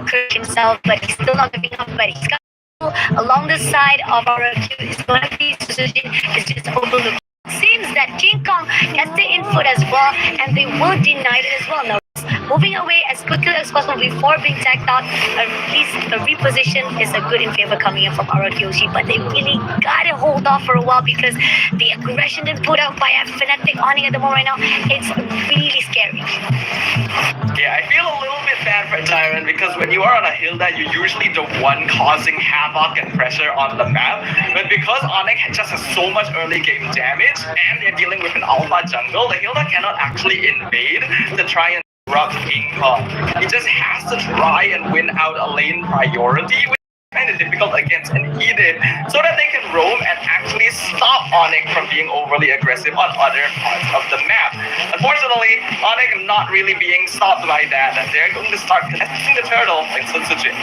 Kirk himself, but he's still not giving up. But he's got along the side of RRQ is going to be Sujin is just overlooked. Seems that King Kong gets the input as well, and they will deny it as well. Now, moving away as quickly as possible before being tagged out, at least the reposition is a good in favor coming in from RRQ, but they really gotta hold off for a while because the aggression they put out by Fnatic Onyx at the moment right now, it's really scary. Yeah, I feel a little bit bad for Tyrant because when you are on a Hilda, you're usually the one causing havoc and pressure on the map. But because Onyx just has so much early game damage and they're dealing with an alpha jungle, the Hilda cannot actually invade to try and disrupt King Kong. He just has to try and win out a lane priority, which is kind of difficult against an Edith, so that they can roam and actually stop Onyx from being overly aggressive on other parts of the map. Unfortunately, Onyx not really being stopped by that, and they're going to start connecting the turtle like Sunsujin.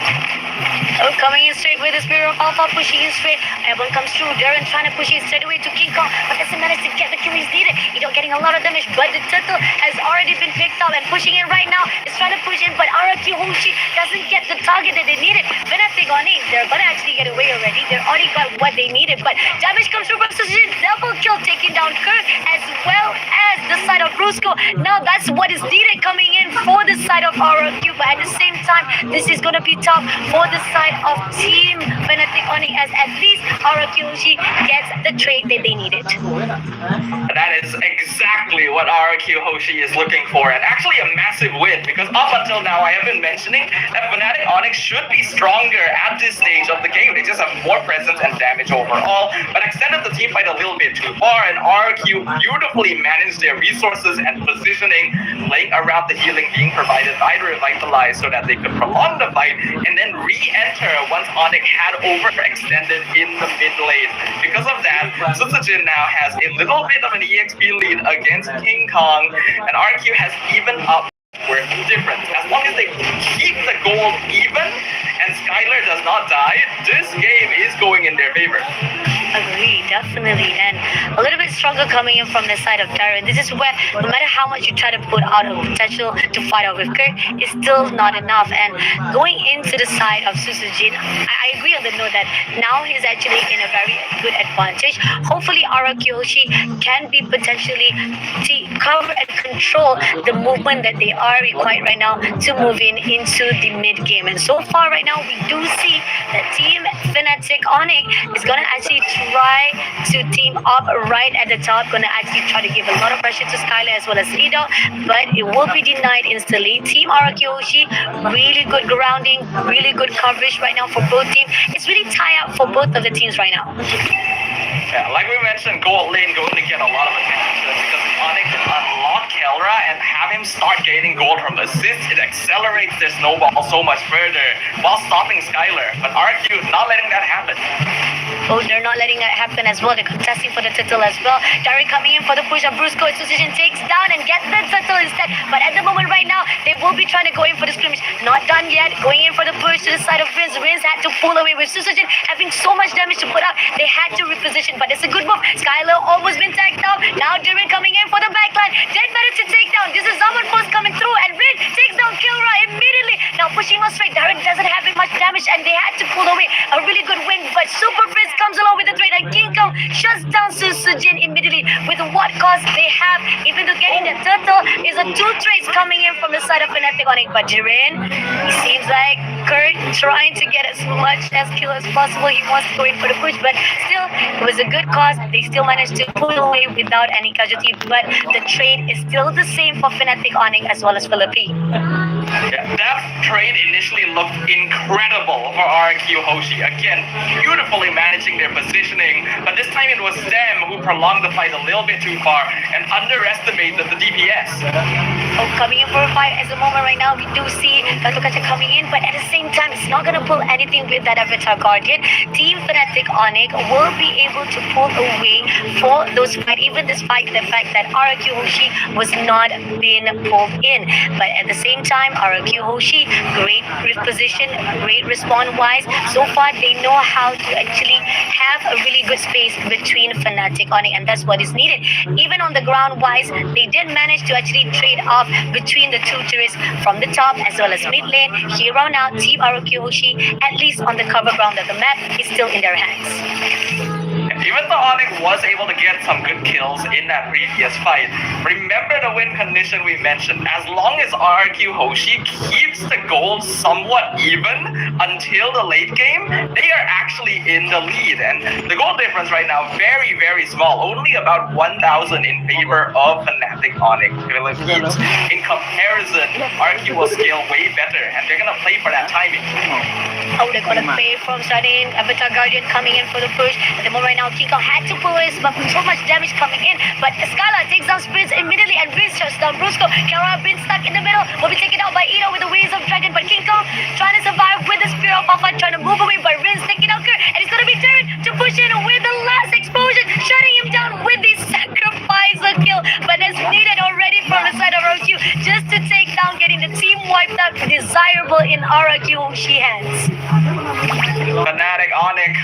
Oh, coming in straight with the Spirit of Alpha, pushing in straight. Everyone comes through. Darren trying to push in straight away to King Kong, but doesn't manage to get the kill he's needed. He's not getting a lot of damage, but the turtle has already been picked up and pushing in right now. Is trying to push in, but RRQ Hoshi doesn't get the target that they needed. Fnatic Onyx, they're gonna actually get away already. They're already got what they needed, but damage comes through from Susan. Double kill taking down Kirk as well as the side of Brusco. Now that's what is needed coming in for the side of RRQ, but at the same time, this is gonna be tough for the side of Team Fnatic Onyx, as at least RRQ Hoshi gets the trade that they needed. That is exactly what RRQ Hoshi is looking for, and actually a massive win, because up until now I have been mentioning that Fnatic Onyx should be stronger at this stage of the game. They just have more presence and damage overall, but extended the team fight a little bit too far, and RRQ beautifully managed their resources and positioning, playing around the healing being provided by the Revitalize so that they could prolong the fight and then re-enter once Onyx had overextended in the mid lane. Because of that, Sunsujin now has a little bit of an EXP lead against King Kong, and RRQ has even up worth the difference. As long as they keep the gold even and Skylar does not die, this game is going in their favor. Agree, definitely, and a little bit stronger coming in from the side of Darren. This is where no matter how much you try to put out of potential to fight out with Kirk, it's still not enough. And going into the side of Susujin, I agree on the note that now he's actually in a very good advantage. Hopefully RRQ Hoshi can be potentially cover and control the movement that they are required right now to move into the mid game. And so far right now we do see that Team Fnatic Onyx is gonna actually try to team up right at the top, gonna actually try to give a lot of pressure to Skylar as well as Lido, but it will be denied instantly. Team RRQ Hoshi, really good grounding, really good coverage right now for both teams. It's really tie up for both of the teams right now. Yeah, like we mentioned, gold lane going to get a lot of attention because Onyx can unlock Kelra and have him start gaining gold from assists. It accelerates their snowball so much further while stopping Skylar, but RRQ not letting that happen. Oh, they're not letting that happen as well. They're contesting for the turtle as well. Dari coming in for the push of Brusco. Susan takes down and gets the turtle instead. But at the moment right now, they will be trying to go in for the scrimmage. Not done yet. Going in for the push to the side of Vince. Vince had to pull away with Susan having so much damage to put out. They had to reposition, but it's a good move. Skylar almost been tagged out. Now Durin coming in for the backline. Dead better to take down. This is Zaman Force coming through, and Rin takes down Kilra immediately. Now pushing on straight. Darren doesn't have much damage, and they had to pull away. A really good win, but Super Frizz comes along with the trade, and King Kong shuts down Susujin immediately with what cost they have. Even though getting the turtle is a 2 trades coming in from the side of Fnatic Onyx, but Jiren, he seems like Kurt trying to get as much as kill as possible. He wants to go in for the push, but still, it was a good cause. They still managed to pull away without any casualty, but the trade is still the same for Fnatic Onyx as well as Philippine. Yeah, that trade initially looked incredible for RRQ Hoshi. Again, beautifully managing their positioning, but this time it was them who prolonged the fight a little bit too far and underestimated the DPS. Oh, coming in for a fight at the moment right now, we do see Katokacha coming in, but at the same time, it's not going to pull anything with that Avatar Guardian. Team Fnatic Onyx will be able to pull away for those fights, even despite the fact that RRQ Hoshi was not being pulled in. But at the same time, RRQ Hoshi, great position, great respawn-wise. So far, they know how to actually have a really good space between Fnatic Onyx, and that's what is needed. Even on the ground-wise, they did manage to actually trade off between the two turrets from the top as well as mid lane. Here on out, Team RRQ Hoshi, at least on the cover ground of the map, is still in their hands. Even though Onyx was able to get some good kills in that previous fight, remember the win condition we mentioned. As long as RRQ Hoshi keeps the gold somewhat even until the late game, they are actually in the lead. And the goal difference right now, very, very small. Only about 1,000 in favor of Fnatic Onyx Philippines. In comparison, RRQ will scale way better, and they're going to play for that timing. Oh, they're going to play from starting. Avatar Guardian coming in for the push. At the moment right now, King Kong had to pull his, but so much damage coming in. But Scala takes down Sprints immediately and Riz shuts down Brusco. Kara been stuck in the middle, will be taken out by Ito with the Waves of Dragon. But King Kong trying to survive with the Spear of Alpha, trying to move away. But Riz taking out Kerr, and he's going to be turned to push in with the last explosion, shutting him down with the sacrificer kill. But that's needed already from the side of RRQ just to take down, getting the team wiped out. Desirable in RRQ Hoshi hands. Fnatic Onyx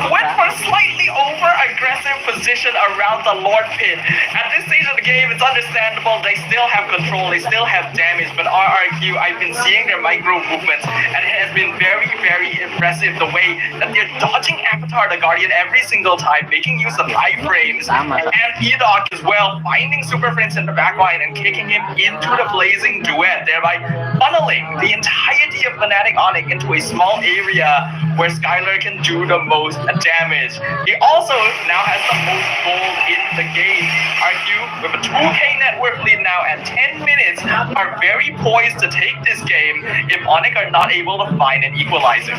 went for a slightly over-aggressive position around the Lord Pit. At this stage of the game, it's understandable. They still have control, they still have damage, but RRQ, I've been seeing their micro movements, and it has been very, very impressive the way that they're dodging Avatar the Guardian every single time, making use of iframes, and Edoc as well, finding Super Friends in the backline and kicking him into the blazing duet, thereby funneling the entirety of Fnatic Onyx into a small area where Skylar can do the most damage. He also now has the most gold in the game. RQ, with a 2k net worth lead now at 10 minutes, are very poised to take this game if Onyx are not able to find an equalizer.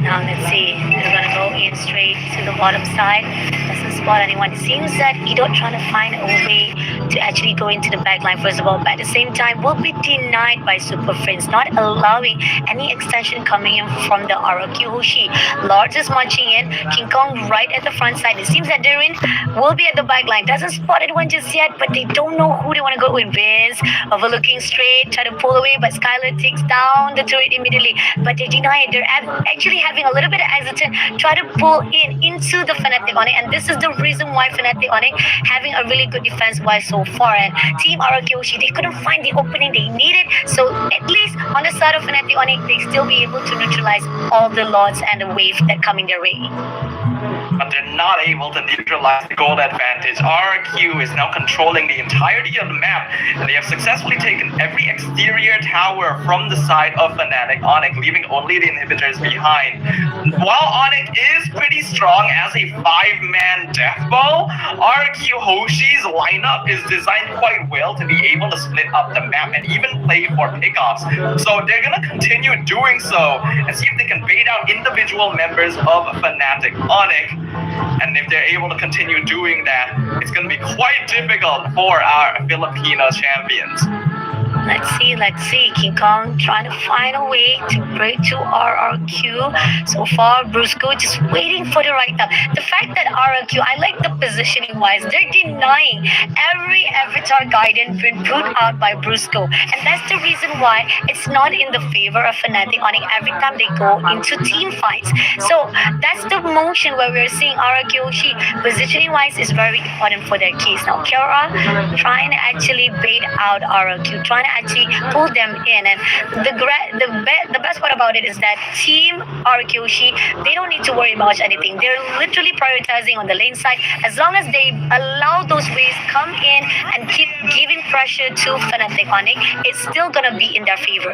Now let's see, they're gonna go in straight to the bottom side. Doesn't spot anyone. It seems that Edo trying to find a way to actually go into the backline first of all, but at the same time will be denied by Super Friends, not allowing any extension coming in from the RRQ Hoshi. Lords is marching in, King Kong right at the front side. It seems that Darren will be at the backline. Doesn't spot anyone just yet, but they don't know who they want to go with. Vince overlooking straight, try to pull away, but Skylar takes down the turret immediately. But they deny it. They're actually having a little bit of hesitant, try to pull into the Fnatic Onyx, and this is the reason why Fnatic Onyx having a really good defense wise so far. And Team RRQ Hoshi, they couldn't find the opening they needed, so at least on the side of Fnatic Onyx, they still be able to neutralize all the lords and the wave that coming their way. But they're not able to neutralize the gold advantage. RRQ is now controlling the entirety of the map, and they have successfully taken every exterior tower from the side of Fnatic Onyx, leaving only the inhibitors behind. While Onyx is pretty strong as a 5-man death ball, RRQ Hoshi's lineup is designed quite well to be able to split up the map and even play for pickoffs. So they're going to continue doing so and see if they can bait out individual members of Fnatic Onyx. And if they're able to continue doing that, it's going to be quite difficult for our Filipino champions. Let's see. King Kong trying to find a way to break to RRQ. So far, Brusco just waiting for the right time. The fact that RRQ, I like the positioning wise, they're denying every Avatar Guardian been put out by Brusco. And that's the reason why it's not in the favor of Fnatic Onyx every time they go into team fights. So that's the motion where we're seeing RRQ Hoshi positioning wise is very important for their keys. Now, Kara trying to actually bait out RRQ, trying to actually pull them in, and the best part about it is that Team RRQ Hoshi, they don't need to worry about anything. They're literally prioritizing on the lane side. As long as they allow those waves come in and keep giving pressure to Fnatic Onyx, it's still gonna be in their favor.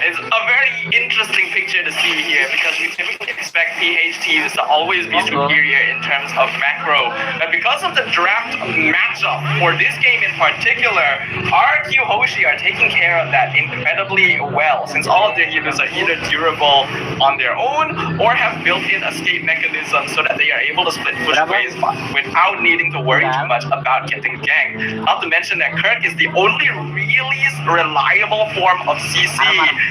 It's a very interesting picture to see here because we typically expect PH teams to always be superior in terms of macro, but because of the draft matchup for this game in particular, RRQ Hoshi are taking care of that incredibly well, since all of their healers are either durable on their own or have built-in escape mechanisms so that they are able to split push waves without needing to worry too much about getting ganked. Not to mention that Kirk is the only really reliable form of CC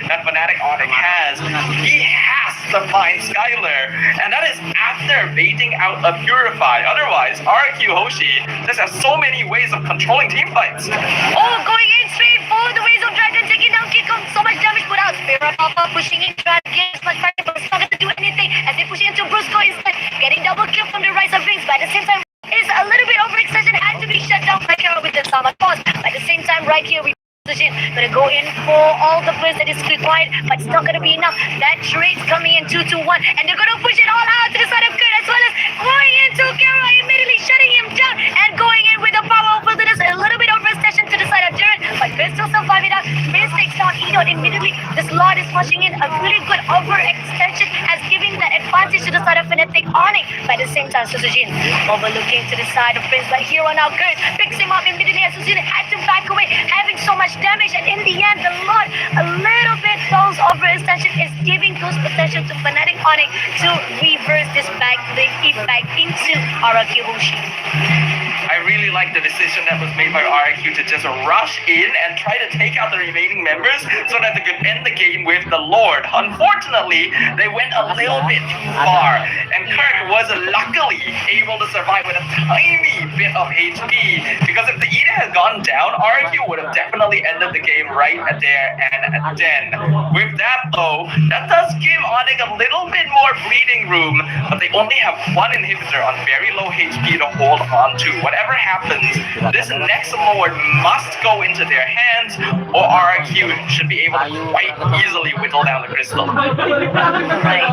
that Fnatic Onyx has. He has to find Skylar, and that is after baiting out a Purify. Otherwise, RRQ Hoshi just has so many ways of controlling team fights. Oh, going in straight for the ways of Dragon, taking down Kiko. So much damage put out. Spirit Alpha pushing in, trying to get as much pressure, but it's not going to do anything as they push into Brusco instead. Getting double kill from the Rise of Rings, but at the same time, is a little bit overextension, had to be shut down by Kara with the Sama pause. But at the same time, right here, we position. Gonna go in for all the plays that is required, but it's not gonna be enough. That trade's coming in 2-2-1, and they're gonna push it all out to the side of Kurt, as well as going into Kara, immediately shutting him down and going in with the power of Wilderness. A little bit overextension to the side of Duran, but Chris still surviving out. Chris takes down Edon immediately. This Lord is pushing in a really good overextension as giving that advantage to the side of Fnatic Onyx. But at the same time, Susujin overlooking to the side of Prince, but here on out, Kurt picks him up immediately as Susujin had to back away, having so much damage, and in the end, the Lord, a little bit those overextension is giving those potential to Fnatic Onyx to reverse this back effect into RRQ Hoshi. I really like the decision that was made by RRQ to just rush in and try to take out the remaining members so that they could end the game with the Lord. Unfortunately, they went a little bit too far, and Kirk was luckily able to survive with a tiny bit of HP, because if the Eda had gone down, RRQ would have definitely ended the game right there and then. With that though, that does give Onyx a little bit more breathing room, but they only have one inhibitor on very low HP to hold on to. Whatever happens, this next Lord must go into their hands, or RRQ should be able to quite easily whittle down the crystal. Right, 1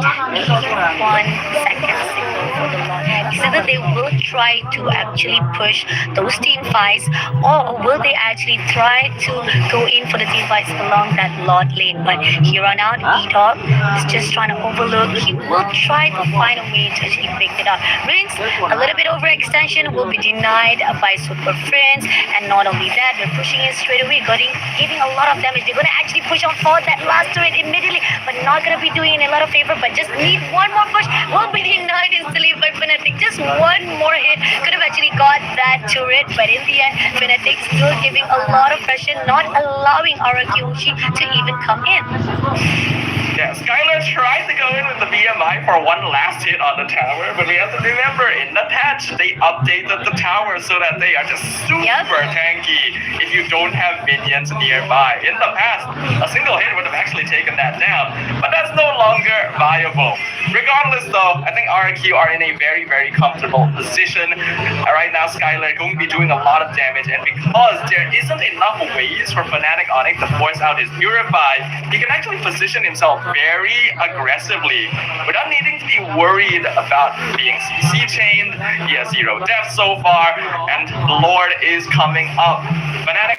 second signal for the Lord. He said that they will try to actually push those team fights, or will they actually try to go in for the team fights along that Lord lane? But here on out, E-Dog is just trying to overlook. He will try to find a way to actually pick it up. Rings, a little bit overextension will be denied by Super Friends, and not only that, they're pushing it straight away, giving a lot of damage. They're going to actually push on for that last turret immediately, but not going to be doing it a lot of favor, but just need one more push. Will be denied instantly by Fnatic. Just one more hit could have actually got that turret, but in the end, Fnatic still giving a lot of pressure, not allowing RRQ Hoshi to even come in. Yeah, Skylar tried to go in with the BMI for one last hit on the tower, but we have to remember, in the patch, they updated the tower so that they are just super tanky if you don't have minions nearby. In the past, a single hit would have actually taken that down, but that's no longer viable. Regardless though, I think RRQ are in a very, very comfortable position. Right now, Skylar going to be doing a lot of damage, and because there isn't enough ways for Fnatic Onyx to force out his Purify, he can actually position himself very aggressively without needing to be worried about being CC chained. He has 0 deaths so far, and the Lord is coming up. Fnatic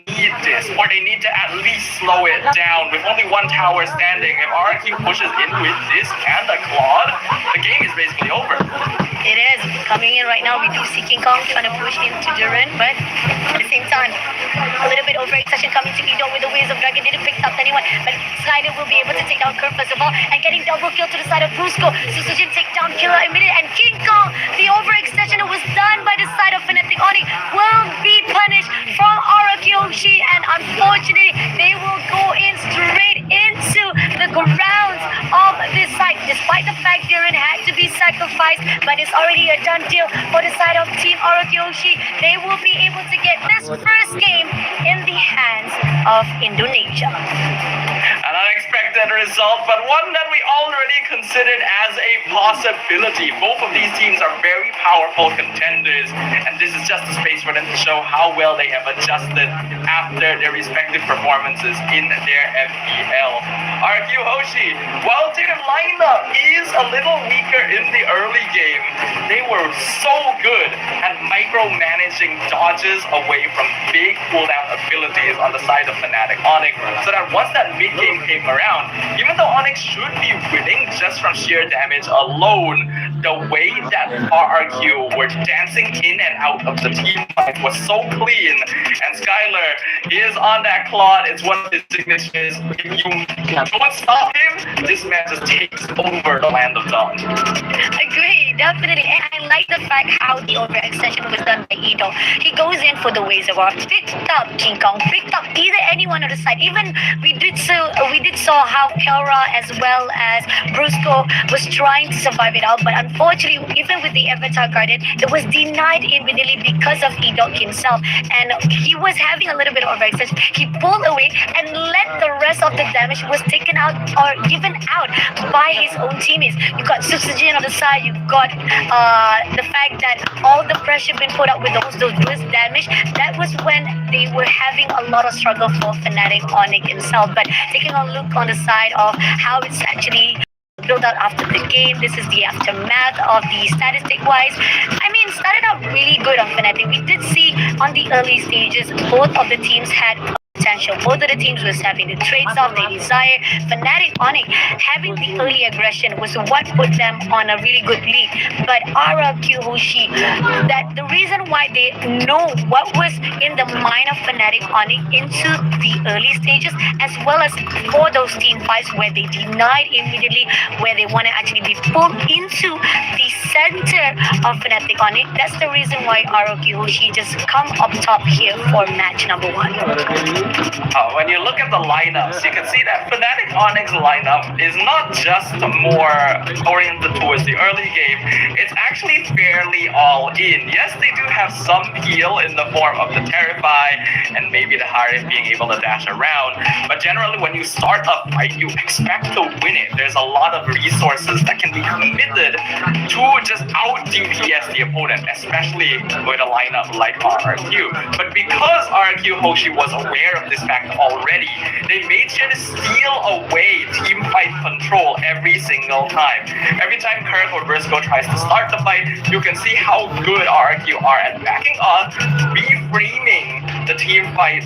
need this, or they need to at least slow it down. With only one tower standing, if RRQ pushes in with this and the Claude, the game is basically over. It is coming in right now. We do see King Kong trying to push into Duran, but at the same time, a little bit overextension coming to Edo with the Waves of Dragon. Didn't pick up anyone, but Skyler will be able to take down Kurt first of all, and getting double kill to the side of Brusco. Susujin take down Killer immediately, and King Kong, the overextension that was done by the side of Fnatic Onyx, will be punished from RRQ Hoshi, and unfortunately, they will go in straight into the grounds of this site, despite the fact Duran had to be sacrificed, but it's already a done deal for the side of Team RRQ Hoshi. They will be able to get this first game in the hands of Indonesia. An unexpected result, but one that we already considered as a possibility. Both of these teams are very powerful contenders, and this is just a space for them to show how well they have adjusted after their respective performances in their FPL. RRQ Hoshi, while their lineup is a little weaker in the early game, they were so good at micromanaging dodges away from big cooldown abilities on the side of Fnatic Onyx, so that once that mid game came around, even though Onyx should be winning just from sheer damage alone, the way that RRQ were dancing in and out of the team fight was so clean. And Skylar, he is on that Claude. It's one of his signatures. If you don't stop him, this man just takes over the land of Dawn. Agree, definitely. And I like the fact how the overextension was done by Edo. He goes in for the ways of picked up King Kong, picked up either anyone on the side. Even we did saw how Kelra as well as Brusco was trying to survive it out, but unfortunately, even with the Avatar Guardian, it was denied immediately because of Edo himself. And he was having a little bit of overextension. He pulled away and let the rest of the damage was taken out or given out by his own teammates. You got Suxijin on the side, you got the fact that all the pressure been put out with those burst damage. That was when they were having a lot of struggle for Fnatic Onyx himself. But taking a look on the side of how it's actually built out after the game, this is the aftermath of the statistic wise. I mean, started out really good on Fnatic. We did see on the early stages both of the teams had potential. Both of the teams was having the traits of they desire. Fnatic Onyx having the early aggression was what put them on a really good lead. But RRQ Hoshi, that the reason why they know what was in the mind of Fnatic Onyx into the early stages, as well as for those team fights where they denied immediately, where they want to actually be pulled into the center of Fnatic Onyx. That's the reason why RRQ Hoshi just come up top here for match number 1. When you look at the lineups, you can see that Fnatic Onyx lineup is not just more oriented towards the early game. It's actually fairly all in. Yes, they do have some heal in the form of the Terrify and maybe the Harif being able to dash around. But generally, when you start a fight, you expect to win it. There's a lot of resources that can be committed to just out DPS the opponent, especially with a lineup like RRQ. But because RRQ Hoshi was aware of this fact already, they made sure to steal away team fight control every single time. Every time Kirk or Briscoe tries to start the fight, you can see how good RRQ are at backing up, reframing the team fight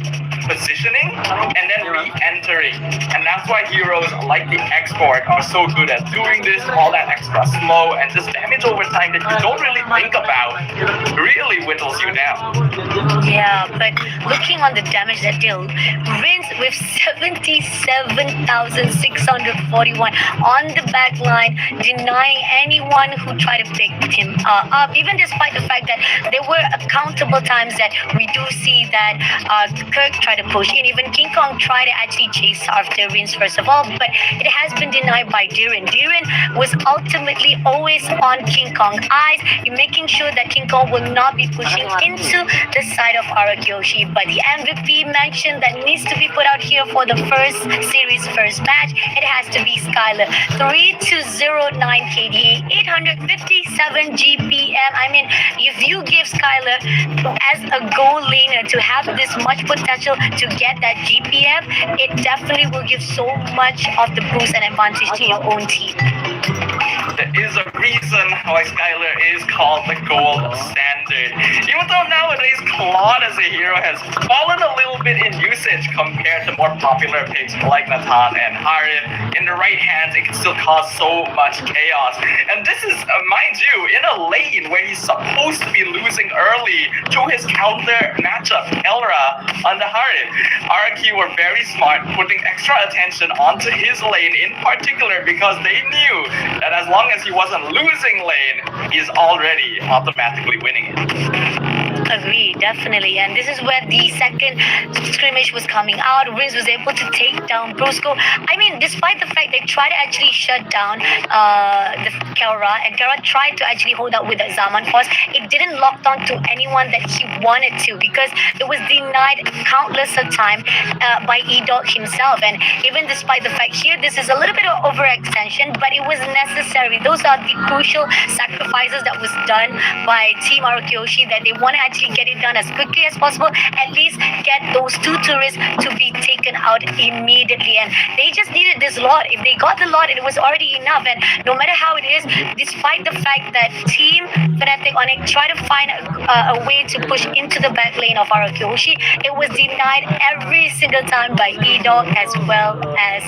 positioning, and then re-entering. And that's why heroes like the Export are so good at doing this, all that extra slow and just damage over time that you don't really think about really whittles you down. Yeah, but looking on the damage that deal, Rinse with 77,641 on the back line, denying anyone who tried to pick him up, even despite the fact that there were accountable times that we do see that Kirk tried to push in, even King Kong tried to actually chase after Rinse first of all, but it has been denied by Diren. Diren was ultimately always on King Kong's eyes, making sure that King Kong will not be pushing into the side of Arakyoshi. But the MVP mention that needs to be put out here for the first series, first match, it has to be Skylar. 3209 KDA, 857 GPM. I mean, if you give Skylar as a goal laner to have this much potential to get that GPM, it definitely will give so much of the boost and advantage to your own team. There is a reason why Skylar is called the gold standard. Even though nowadays Claude as a hero has fallen a little bit in usage compared to more popular picks like Nathan and Harif, in the right hands it can still cause so much chaos. And this is, mind you, in a lane where he's supposed to be losing early to his counter matchup, Elra on the Harif. RRQ were very smart, putting extra attention onto his lane in particular because they knew that as long as he wasn't losing lane, he's already automatically winning it. Agree, definitely. And this is where the second scrimmage was coming out. Riz was able to take down Brusco. I mean, despite the fact they tried to actually shut down the Kelra, and Kelra tried to actually hold out with the Zaman force, it didn't lock down to anyone that he wanted to because it was denied countless of time by Edok himself. And even despite the fact here, this is a little bit of overextension, but it was necessary. Those are the crucial sacrifices that was done by Team Arukyoshi, that they want to actually get it done as quickly as possible, at least get those two tourists to be taken out immediately. And they just needed this lot. If they got the lot, it was already enough. And no matter how it is, despite the fact that Team Fnatic Onyx tried to find a way to push into the back lane of RRQ Hoshi, it was denied every single time by E-Dog as well as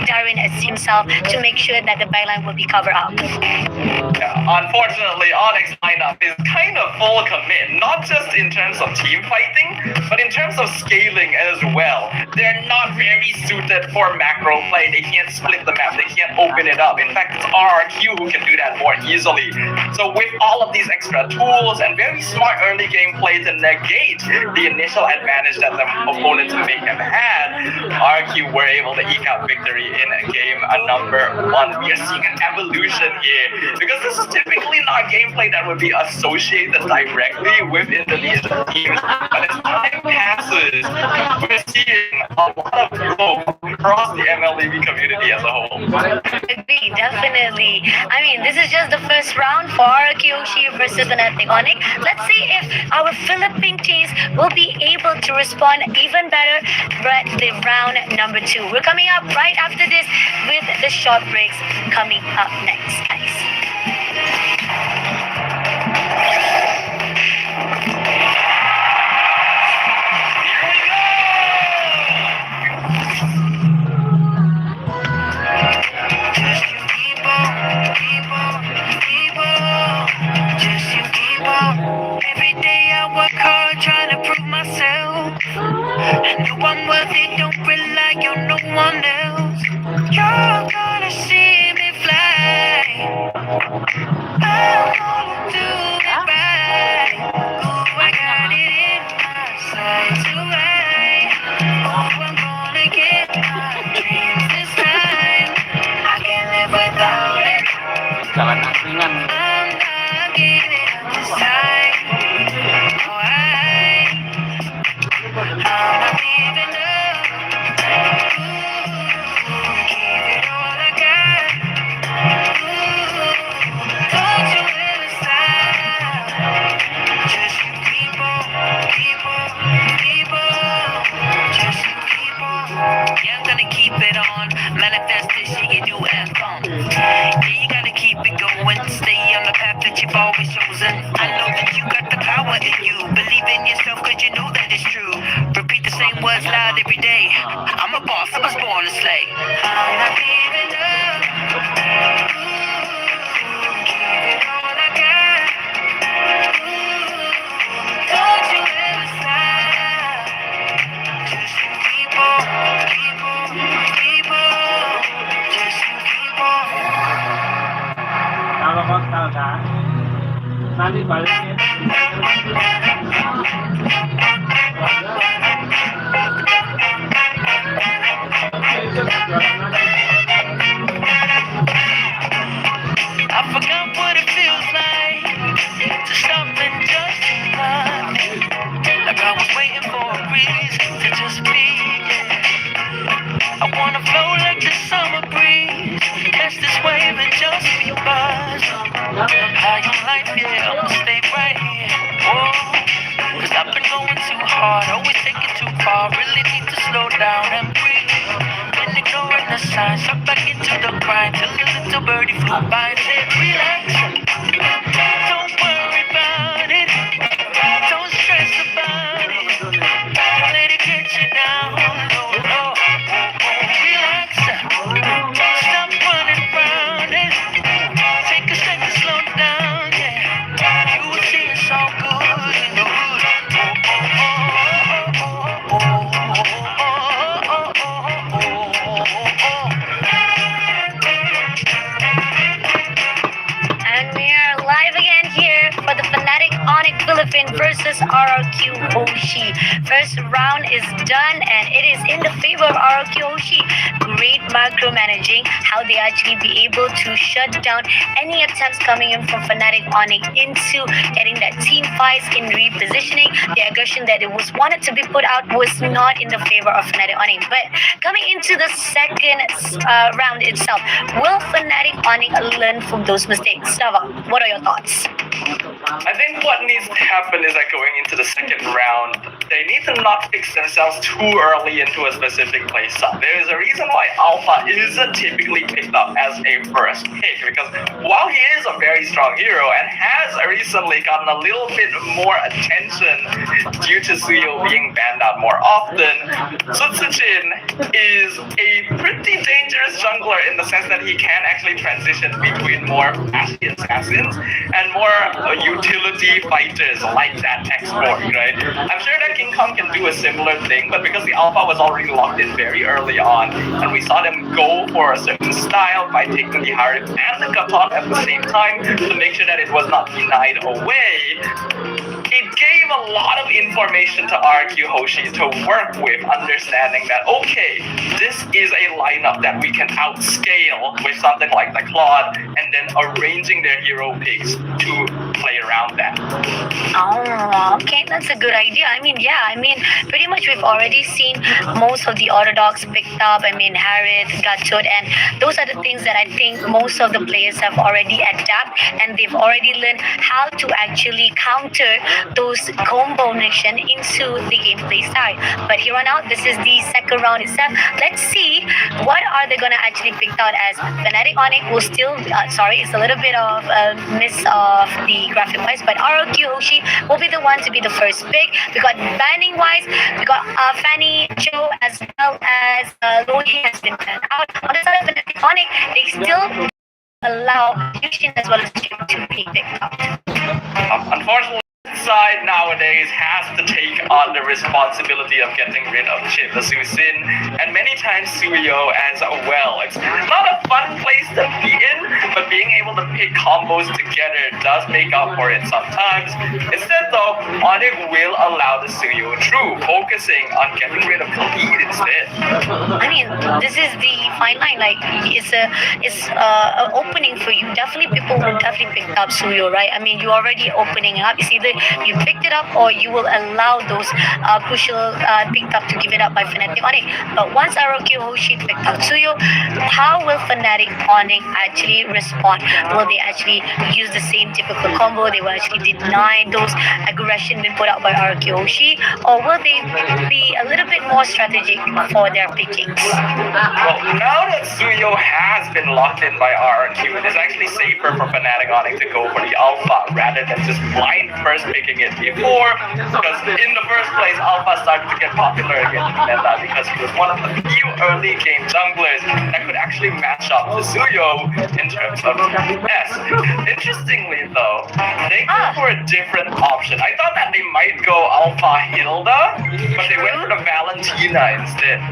Darwin as himself to make sure that the backline will be covered up. Yeah, unfortunately, Onyx lineup is kind of full commit, not just in terms of team fighting, but in terms of scaling as well. They're not very suited for macro play. They can't split the map. They can't open it up. In fact, it's RRQ who can do that more easily. So with all of these extra tools and very smart early game play to negate the initial advantage that the opponents may have had, RRQ were able to eke out victory in game number 1. We are seeing an evolution here because this is typically not gameplay that would be associated directly with Indonesian teams. But as time passes, we're seeing a lot of growth across the MLEV community as a whole. Agree, definitely. I mean, this is just the first round for RRQ Hoshi versus Fnatic Onyx. Let's see if our Philippine teams will be able to respond even better for the round number 2. We're coming up right after this with the short breaks coming up next, guys. Every day I work hard trying to prove myself. I know I'm worthy, don't rely on no one else. You're gonna see me fly. I'm gonna do it right. Ooh, I got it in my sights to ride. Oh, I'm gonna get my dreams this time. I can't live without it. Jalan angkringan. I'm not giving up this time. Oh, I'm not giving up. Ooh, give it all I got. Ooh, don't you ever stop. Just you keep on, keep on, keep on. Just you keep on. Yeah, I'm gonna keep it on. Manifest this shit, you do anthem. Yeah, you gotta keep it going. Stay on the path that you've always chosen. I know that you got the power in you. Believe in yourself cause you know that it's true. Repeat the same words loud every day. I'm a boss, I was born to slay. I'm not giving up. Ooh, give it all I got. Ooh, don't you ever stop. Just you keep on, keep on, keep on. Just you keep on. Kalau kau tahu kan, nanti baliknya. I forgot what it feels like to stop and just run. Like I was waiting for a reason to just be. I wanna flow like the summer breeze. Catch this wave and just be buzz. High on life, yeah, I'ma stay right here. Whoa, cause I've been going too hard, always taking too far. Really need to slow down and breathe. Been ignoring the signs, suck back into the grind till the little birdie flew by and said, relax. Don't worry about it. Don't stress about it. Don't let it get you down. No, no. Relax. Stop running around it. Take a second, slow down, yeah. You will see it's all good in the hood. And we are live again here for the Fnatic Onyx Philippines versus RRQ Hoshi. First round is done and it is in the favor of RRQ Hoshi. Great micromanaging, how they actually be able to shut down any attempts coming in from Fnatic Onyx into getting that team fights in repositioning. The aggression that it was wanted to be put out was not in the favor of Fnatic Onyx. But coming into the second round itself, will Fnatic Onyx learn from those mistakes? Sava, what are your thoughts? I think what needs to happen is that going into the second round, they need to not fix themselves too early into a specific playstyle. There is a reason why Alpha isn't typically picked up as a first pick, because while he is a very strong hero and has recently gotten a little bit more attention due to Suyo being banned out more often, Sutsujin is a pretty dangerous jungler in the sense that he can actually transition between more flashy assassins and more utility fighters like that export, right? I'm sure that King Kong can do a similar thing, but because the Alpha was already locked in very early on, and we saw them go for a certain style by taking the Harip and the Katon at the same time to make sure that it was not denied away, it gave a lot of information to RRQ Hoshi to work with, understanding that, okay, this is a lineup that we can outscale with something like the Claude, and then arranging their hero picks to play around that. Oh, okay, that's a good idea. Pretty much we've already seen most of the Orthodox picked up. Harith, Gatchut, and those are the things that I think most of the players have already adapted, and they've already learned how to actually counter those combination into the gameplay style. But here on out, this is the second round itself. Let's see what are they gonna actually pick out as Fnatic Onyx will still, it's a little bit of a miss of the graphic wise, but RRQ Hoshi will be the one to be the first pick. We got banning wise, we got Fanny, Joe, as well as Lodi has been banned out. On the side of Fnatic Onyx, they still allow Yushin as well as Jim to be picked up. Unfortunately, side nowadays has to take on the responsibility of getting rid of Chip Susin and many times Suyo as well. It's not a fun place to be in, but being able to pick combos together does make up for it sometimes. Instead though, Onyx will allow the Suyo True, focusing on getting rid of Khalid instead. This is the fine line. It's a opening for you. Definitely people will definitely pick up Suyo, right? You're already opening up. It's either you picked it up or you will allow those crucial picked up to give it up by Fnatic Onyx. But once RRQ Hoshi picked up Suyo, how will Fnatic Onyx actually respond? Will they actually use the same typical combo? They will actually deny those aggression being put out by RRQ Hoshi, or will they be a little bit more strategic for their pickings? Well, now that Suyo has been locked in by RRQ, it is actually safer for Fnatic Onyx to go for the Alpha rather than just blind first picking it before, because in the first place, Alpha started to get popular again in meta because he was one of the few early game junglers that could actually match up to Suyo in terms of S. Interestingly though, they go for a different option. I thought that they might go Alpha Hilda, but they went for the Valentina instead.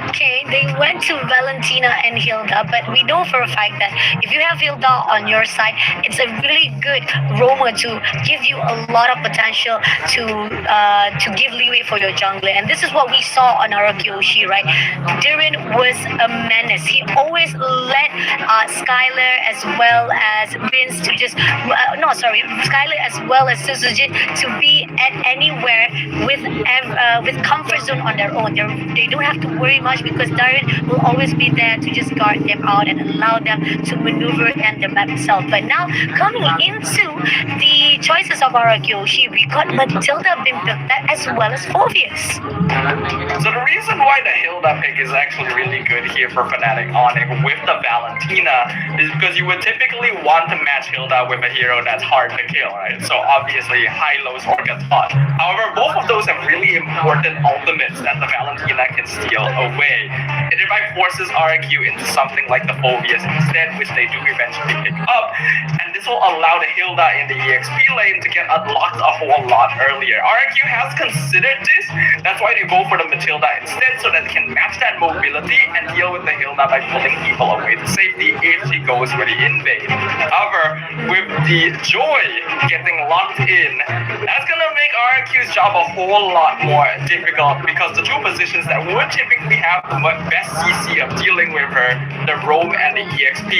Okay, they went to Valentina and Hilda, but we know for a fact that if you have Hilda on your side, it's a really good roamer to give you a lot of potential to give leeway for your jungler. And this is what we saw on RRQ Hoshi, right? Durin was a menace. He always let Skylar as well as Vince to just Skylar as well as Suzujin to be at anywhere with comfort zone on their own. They don't have to worry much because Darren will always be there to just guard them out and allow them to maneuver and the map itself. But now coming into the choices of RRQ Hoshi, we got Matilda being picked as well as Phobius. So the reason why the Hilda pick is actually really good here for Fnatic Onyx with the Valentina is because you would typically want to match Hilda with a hero that's hard to kill, right? So obviously high-lows or Katon. However, both of those have really important ultimates that the Valentina can steal away. It thereby forces RRQ into something like the Phobius instead, which they do eventually pick up, and this will allow the Hilda in the EXP lane to get unlocked a whole lot earlier. RRQ has considered this, that's why they go for the Matilda instead, so that they can match that mobility and deal with the Hilda by pulling people away to safety if she goes for the invade. However, with the Joy getting locked in, that's gonna make RRQ's job a whole lot more difficult because the two positions that would typically have the best CC of dealing with her, the Roam and the EXP,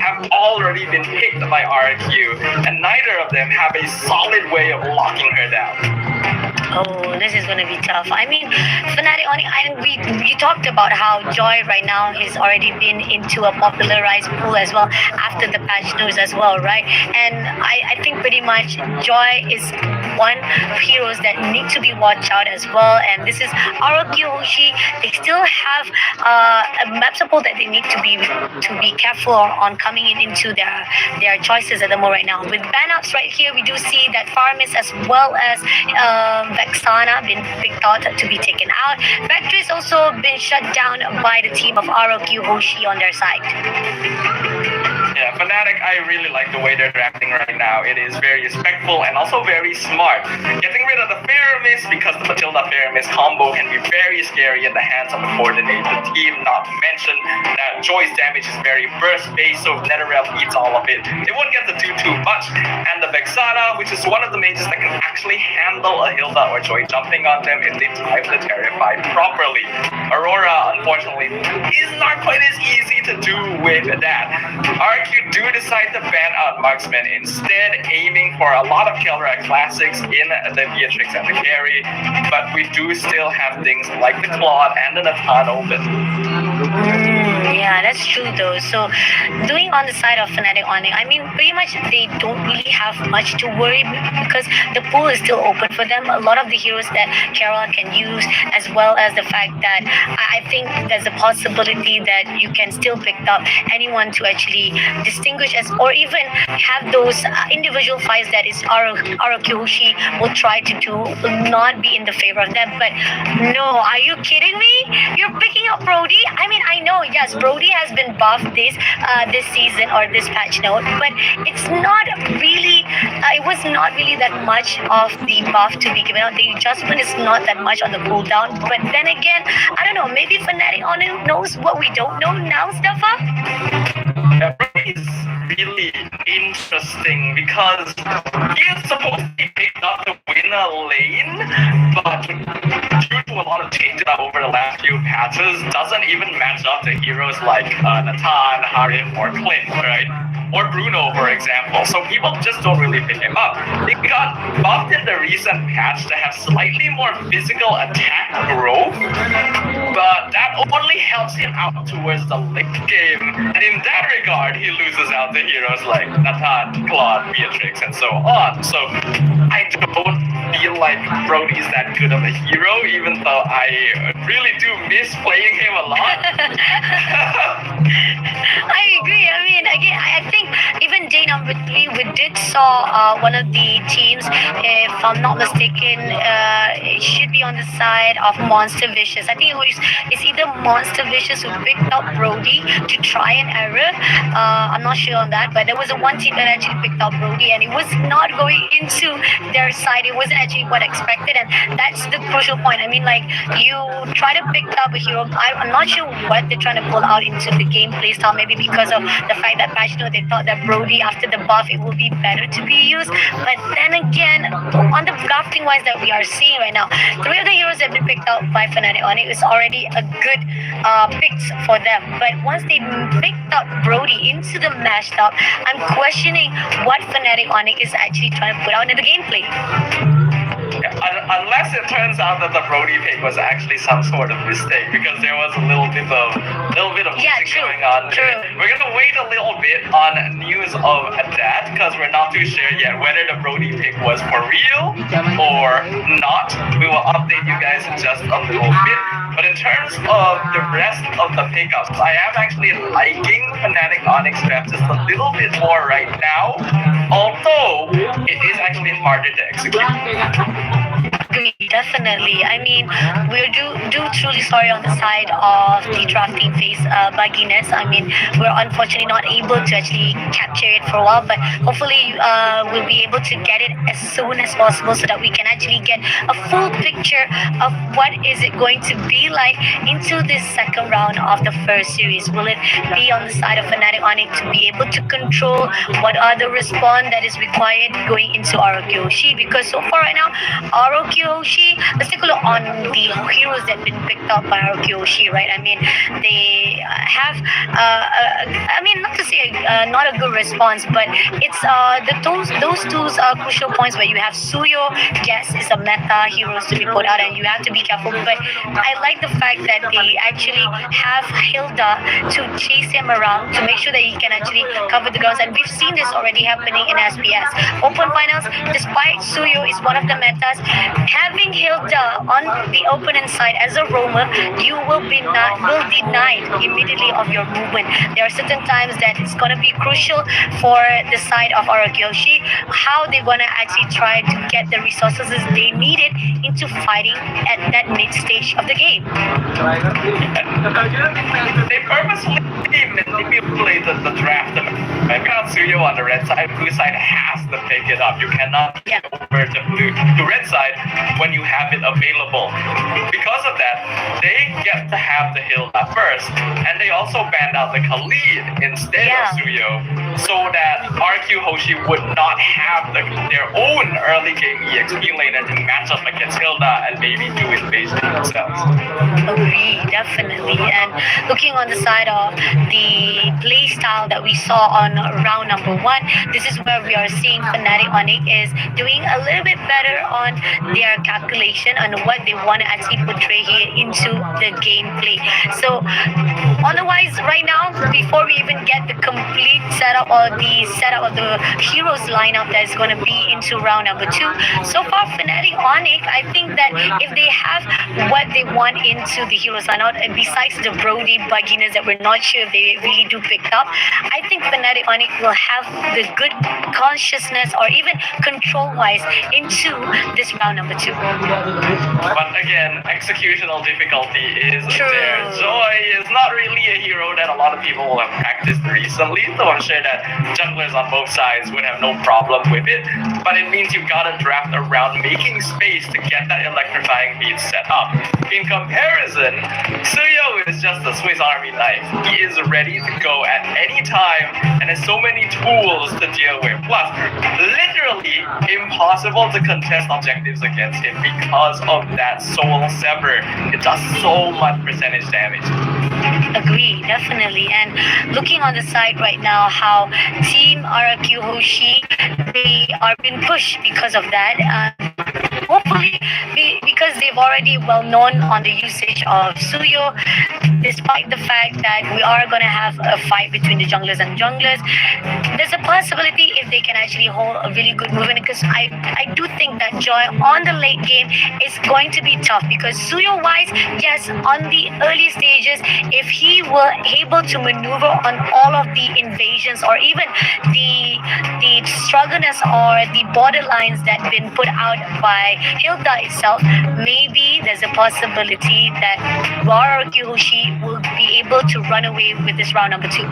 have already been picked by RRQ, and neither of them have a solid way of locking her down. Oh, this is gonna be tough. I mean, Fnatic Onyx, we talked about how Joy right now is already been into a popularized pool as well after the patch news as well, right? And I think pretty much Joy is one of heroes that need to be watched out as well. And this is RRQ Hoshi. They still have a map support that they need to be careful on coming into their choices at the moment right now. With ban-ups right here, we do see that Farmis as well as Vexana been picked out to be taken out. Factory's also been shut down by the team of RRQ Hoshi on their side. Yeah, Fnatic, I really like the way they're drafting right now. It is very respectful and also very smart. Getting rid of the Faramis because the Matilda Faramis combo can be very scary in the hands of a coordinated team. Not to mention that Joy's damage is very burst-based, so if NetherRealm eats all of it, they won't get to do too much. And the Vexana, which is one of the mages that can actually handle a Hilda or Joy jumping on them if they time the Terrify properly. Aurora, unfortunately, is not quite as easy to do with that. RQ do decide to ban out Marksman, instead aiming for a lot of Killra classics in the Beatrix and the carry, but we do still have things like the Claude and the Nathan open. Yeah, that's true though. So doing on the side of Fnatic Onyx, I mean pretty much they don't really have much to worry because the pool is still open for them. A lot of the heroes that Kara can use, as well as the fact that I think there's a possibility that you can still pick up anyone to actually distinguish as, or even have those individual fights that is RRQ Hoshi will try to do, will not be in the favor of them. But no, are you kidding me? You're picking up Brody? I mean, I know, yes, Brody has been buffed this season or this patch note, but it's not really, it was not really that much of the buff to be given out. The adjustment is not that much on the cooldown. But then again, I don't know, maybe Fnatic knows what we don't know now, Steffa? Yeah, Brody is really interesting because he is supposed to be picked up to win a lane, but due to a lot of changes over the last few patches, doesn't even match up to heroes like Nathan, Harif, or Clint, right? Or Bruno, for example. So people just don't really pick him up. They got buffed in the recent patch to have slightly more physical attack growth, but that only helps him out towards the late game. And in that regard, he loses out to heroes like Nathan, Claude, Beatrix, and so on. So I don't feel like Brody's that good of a hero, even though I really do miss playing him a lot. I agree. I mean, again, I think even day number 3, we did saw one of the teams, if I'm not mistaken, it should be on the side of Monster Vicious. I think it's either Monster Vicious who picked up Brody to try and error. I'm not sure on that, but there was one team that actually picked up Brody, and it was not going into their side. It wasn't actually what expected, and that's the crucial point. I mean, like, you try to pick up a hero. I'm not sure what they're trying to pull out into the gameplay style, maybe because of the fact that they thought that Brody, after the buff, it will be better to be used. But then again, on the drafting wise that we are seeing right now, 3 of the heroes that have been picked out by Fnatic Onyx is already a good picks for them. But once they picked up Brody into the mashed up, I'm questioning what Fnatic Onyx is actually trying to put out in the gameplay. Unless it turns out that the Brody pick was actually some sort of mistake, because there was a little bit of music going on there. We're gonna wait a little bit on news of that, because we're not too sure yet whether the Brody pick was for real or not. We will update you guys in just a little bit. But in terms of the rest of the pickups, I am actually liking Fnatic Onyx draft just a little bit more right now, although it is actually harder to execute. Definitely. I mean, we're truly sorry on the side of the drafting phase bugginess. I mean, we're unfortunately not able to actually capture it for a while, but hopefully we'll be able to get it as soon as possible so that we can actually get a full picture of what is it going to be like into this second round of the first series. Will it be on the side of Fnatic Onyx to be able to control what are the respawn that is required going into RRQ Hoshi? Because so far right now, RRQ RRQ Hoshi, let's take a look on the heroes that have been picked up by RRQ Hoshi, right? I mean, they have, not to say not a good response, but it's those two crucial points where you have Suyo. Yes, is a meta heroes to be put out, and you have to be careful. But I like the fact that they actually have Hilda to chase him around to make sure that he can actually cover the grounds, and we've seen this already happening in SPS Open Finals. Despite Suyo is one of the metas, having Hilda on the opponent side as a roamer, you will be denied immediately of your movement. There are certain times that it's gonna be crucial for the side of Aragyoshi how they're gonna actually try to get the resources they needed into fighting at that mid stage of the game. They purposely manipulated the draft. I got Suyo on the red side. Blue side has to pick it up. You cannot Yeah. go over to red side when you have it available. Because of that, they get to have the Hilda first, and they also banned out the Khalid instead Yeah. of Suyo, so that RQ Hoshi would not have their own early game EXP laner to match up against Hilda and maybe do invasion themselves. Agree, definitely. And looking on the side of the play style that we saw on round number 1, this is where we are seeing Fnatic Onyx is doing a little bit better on their calculation on what they want to actually portray here into the gameplay. So otherwise, right now, before we even get the complete setup or the setup of the heroes lineup that's going to be into round number 2, so far Fnatic Onyx, I think that if they have what they want into the heroes lineup, besides the Brody bugginess that we're not sure if they really do pick up, I think Fnatic Onyx will have the good consciousness or even control-wise into this round number 2. But again, executional difficulty is True. there. Joy is not really a hero that a lot of people will have practiced recently, so I'm sure that junglers on both sides would have no problem with it. But it means you've got to draft around making space to get that electrifying beat set up. In comparison, Suyo is just a Swiss Army knife. He is ready to go at any time and has so many tools to deal with. Plus, literally impossible to contest objectives against him because of that soul sever. It does so much percentage damage. Agree, definitely. And looking on the side right now, how Team RRQ Hoshi, they are being pushed because of that. Hopefully, because they've already well known on the usage of Suyo, despite the fact that we are going to have a fight between the junglers and junglers, there's a possibility if they can actually hold a really good movement, because I do think that Joy on the late game is going to be tough, because Suyo wise, yes, on the early stages, if he were able to maneuver on all of the invasions or even the struggleness or the borderlines that been put out by Hilda itself, maybe there's a possibility that RRQ Hoshi will be able to run away with this round number 2.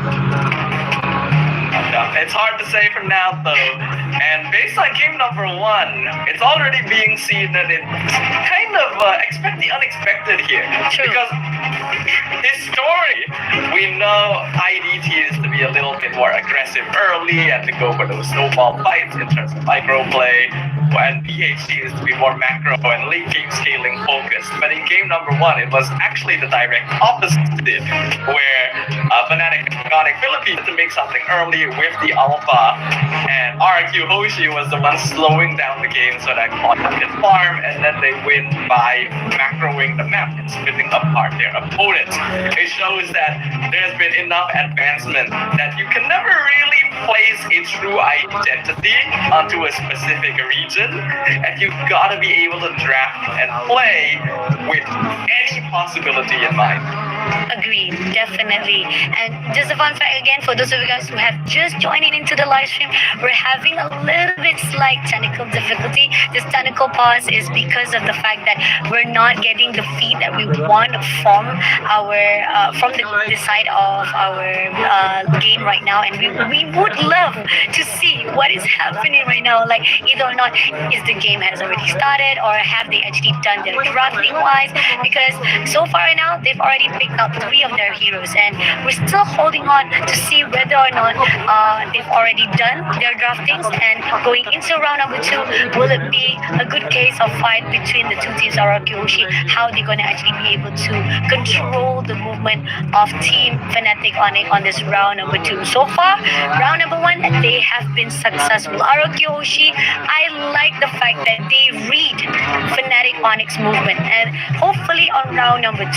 It's hard to say for now, though. And based on game number 1, it's already being seen that it's kind of expect the unexpected here. True. Because his story, we know IDT is to be a little bit more aggressive early and to go for those snowball fights in terms of microplay, and PhD is to be more macro and late game scaling focused. But in game number 1, it was actually the direct opposite, where Fnatic Onyx Philippines to make something early with the alpha, and RQ Hoshi was the one slowing down the game so that Cloud could farm, and then they win by macroing the map and splitting apart their opponents. It shows that there's been enough advancement that you can never really place a true identity onto a specific region, and you've got to be able to draft and play with any possibility in mind. Agreed, definitely. And just a fun fact again, for those of you guys who have just joining into the live stream, we're having a little bit slight technical difficulty. This technical pause is because of the fact that we're not getting the feed that we want from our from the side of our game right now, and we would love to see what is happening right now. Like either or not is the game has already started, or have they actually done their drafting wise? Because so far right now they've already picked take out 3 of their heroes, and we're still holding on to see whether or not they've already done their draftings. And going into round number 2, will it be a good case of fight between the two teams, RRQ Hoshi? How they're going to actually be able to control the movement of Team Fnatic Onyx on this round number 2. So far, round number 1, they have been successful. RRQ Hoshi, I like the fact that they read Fnatic Onyx movement, and hopefully on round number 2,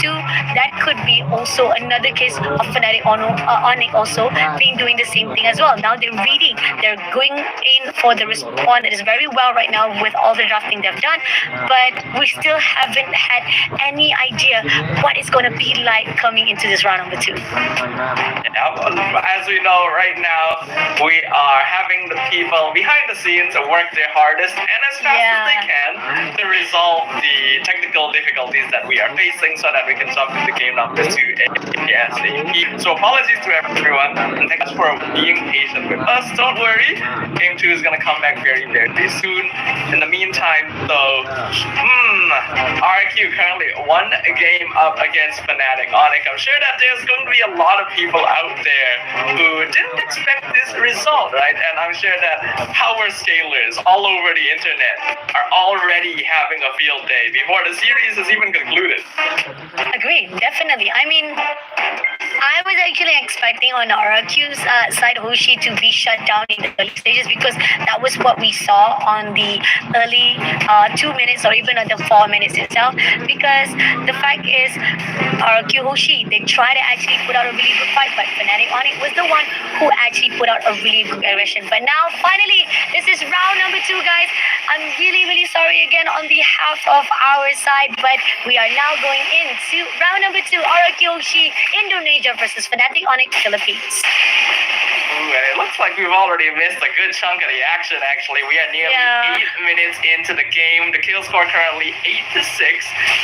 that could be also another case of Fnatic Onyx also being doing the same thing as well. Now they're reading, they're going in for the respawn that is very well right now with all the drafting they've done, but we still haven't had any idea what it's going to be like coming into this round number 2. As we know, right now, we are having the people behind the scenes work their hardest and as fast as they can to resolve the technical difficulties that we are facing so that we can jump into game number 2 ASAP. So apologies to everyone, and thanks for being patient with us. Don't worry, game 2 is going to come back very, very soon. In the meantime, though, RRQ currently 1 game up against Fnatic Onyx. I'm sure that there's going to be a lot of people out there who didn't expect this result, right? And I'm sure that power scalers all over the internet are already having a field day before the series is even concluded. Agree, definitely. I mean, I was actually expecting on RRQ's side Hoshi to be shut down in the early stages, because that was what we saw on the early 2 minutes or even on the 4 minutes itself. Because the fact is, RRQ Hoshi, they try to actually put out a really good fight, but Fnatic Onyx was the one who actually put out a really good aggression. But now, finally, this is round number 2, guys. I'm really, really sorry again on behalf of our side, but we are now going into round number 2, RRQ Hoshi, Indonesia versus Fnatic Onyx, Philippines. Ooh, and it looks like we've already missed a good chunk of the action, actually. We are nearly 8 minutes into the game. The kill score currently 8-6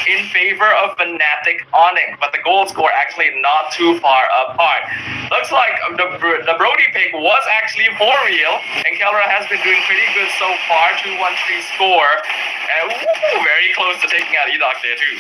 in favor of Fnatic Onyx, but the goal score actually not too far apart. Looks like the Brody pick was actually for real, and Kelra has been doing pretty good so far. 2-1-3 score. And very close to taking out Edoc there, too.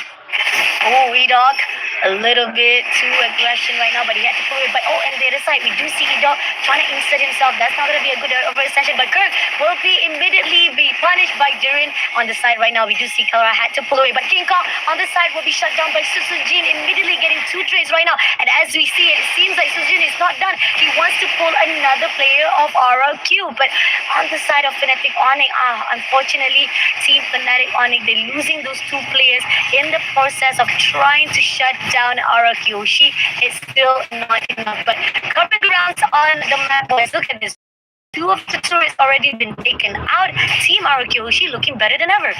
Oh, Edoc, a little bit too aggression right now, but he had to pull it. But and the other side, we do see Edoc trying to insert himself. That's not going to be a good overextension, but Kirk will immediately be punished by Durin. On the side right now, we do see Kara had to pull away, but King Kong on the side will be shut down by Susujin, immediately getting 2 trades right now. And as we see, it seems like Susujin is not done. He wants to pull another player of RRQ, but on the side of Fnatic Onyx, unfortunately, Team Fnatic Onyx, they're losing those 2 players in the process of trying to shut down RRQ Hoshi. It's still not enough, but cover grounds on the map, boys. Look at this. 2 of the turrets already been taken out. Team RRQ Hoshi looking better than ever.